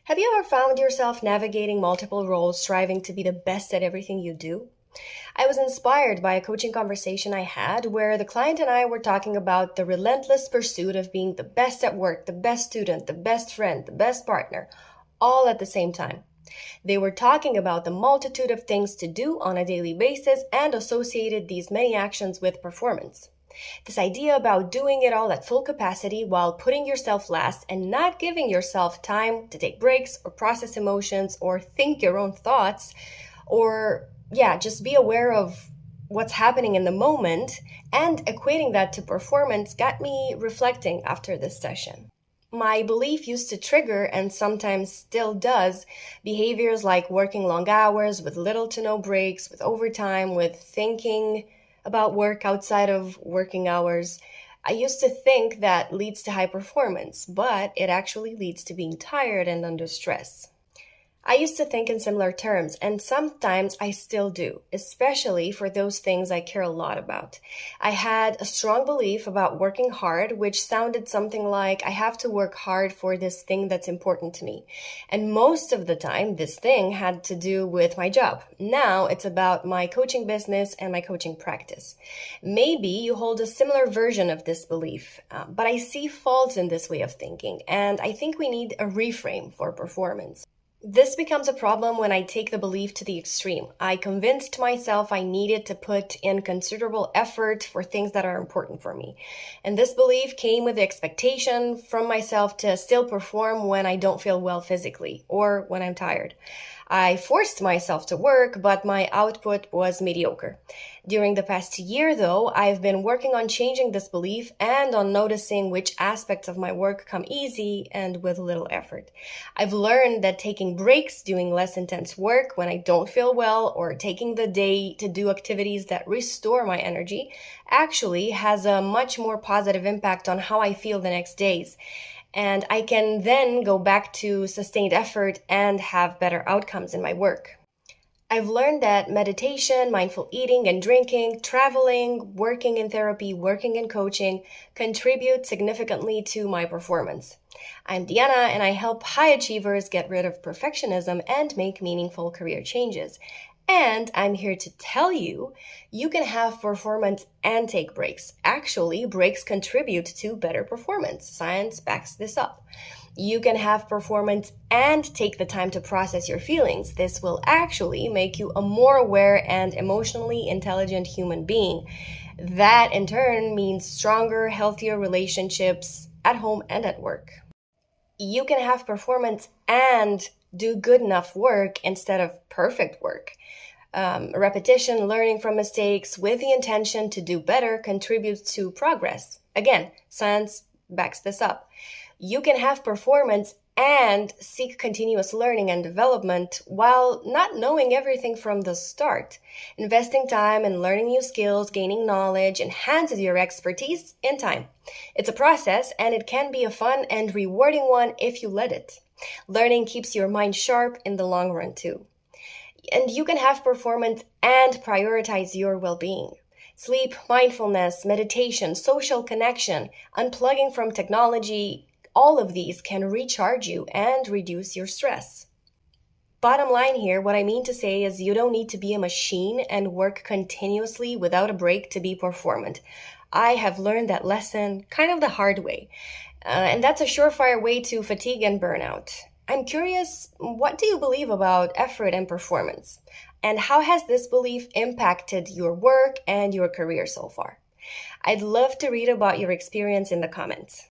Have you ever found yourself navigating multiple roles, striving to be the best at everything you do? I was inspired by a coaching conversation I had where the client and I were talking about the relentless pursuit of being the best at work, the best student, the best friend, the best partner, all at the same time. They were talking about the multitude of things to do on a daily basis and associated these many actions with performance. This idea about doing it all at full capacity while putting yourself last and not giving yourself time to take breaks or process emotions or think your own thoughts or, just be aware of what's happening in the moment and equating that to performance got me reflecting after this session. My belief used to trigger, and sometimes still does, behaviors like working long hours with little to no breaks, with overtime, with thinking about work outside of working hours. I used to think that leads to high performance, but it actually leads to being tired and under stress. I used to think in similar terms, and sometimes I still do, especially for those things I care a lot about. I had a strong belief about working hard, which sounded something like I have to work hard for this thing that's important to me. And most of the time, this thing had to do with my job. Now it's about my coaching business and my coaching practice. Maybe you hold a similar version of this belief, but I see faults in this way of thinking, and I think we need a reframe for performance. This becomes a problem when I take the belief to the extreme. I convinced myself I needed to put in considerable effort for things that are important for me. And this belief came with the expectation from myself to still perform when I don't feel well physically or when I'm tired. I forced myself to work, but my output was mediocre. During the past year, though, I've been working on changing this belief and on noticing which aspects of my work come easy and with little effort. I've learned that taking breaks, doing less intense work when I don't feel well, or taking the day to do activities that restore my energy actually has a much more positive impact on how I feel the next days. And I can then go back to sustained effort and have better outcomes in my work. I've learned that meditation, mindful eating and drinking, traveling, working in therapy, working in coaching contribute significantly to my performance. I'm Diana, and I help high achievers get rid of perfectionism and make meaningful career changes. And I'm here to tell you, you can have performance and take breaks. Actually, breaks contribute to better performance. Science backs this up. You can have performance and take the time to process your feelings. This will actually make you a more aware and emotionally intelligent human being. That in turn means stronger, healthier relationships at home and at work. You can have performance and do good enough work instead of perfect work. Repetition, learning from mistakes with the intention to do better contributes to progress. Again, science backs this up. You can have performance and seek continuous learning and development while not knowing everything from the start. Investing time in learning new skills, gaining knowledge, enhances your expertise in time. It's a process, and it can be a fun and rewarding one if you let it. Learning keeps your mind sharp in the long run too. And you can have performance and prioritize your well-being. Sleep, mindfulness, meditation, social connection, unplugging from technology, all of these can recharge you and reduce your stress. Bottom line here, what I mean to say is you don't need to be a machine and work continuously without a break to be performant. I have learned that lesson kind of the hard way. And that's a surefire way to fatigue and burnout. I'm curious, what do you believe about effort and performance? And how has this belief impacted your work and your career so far? I'd love to read about your experience in the comments.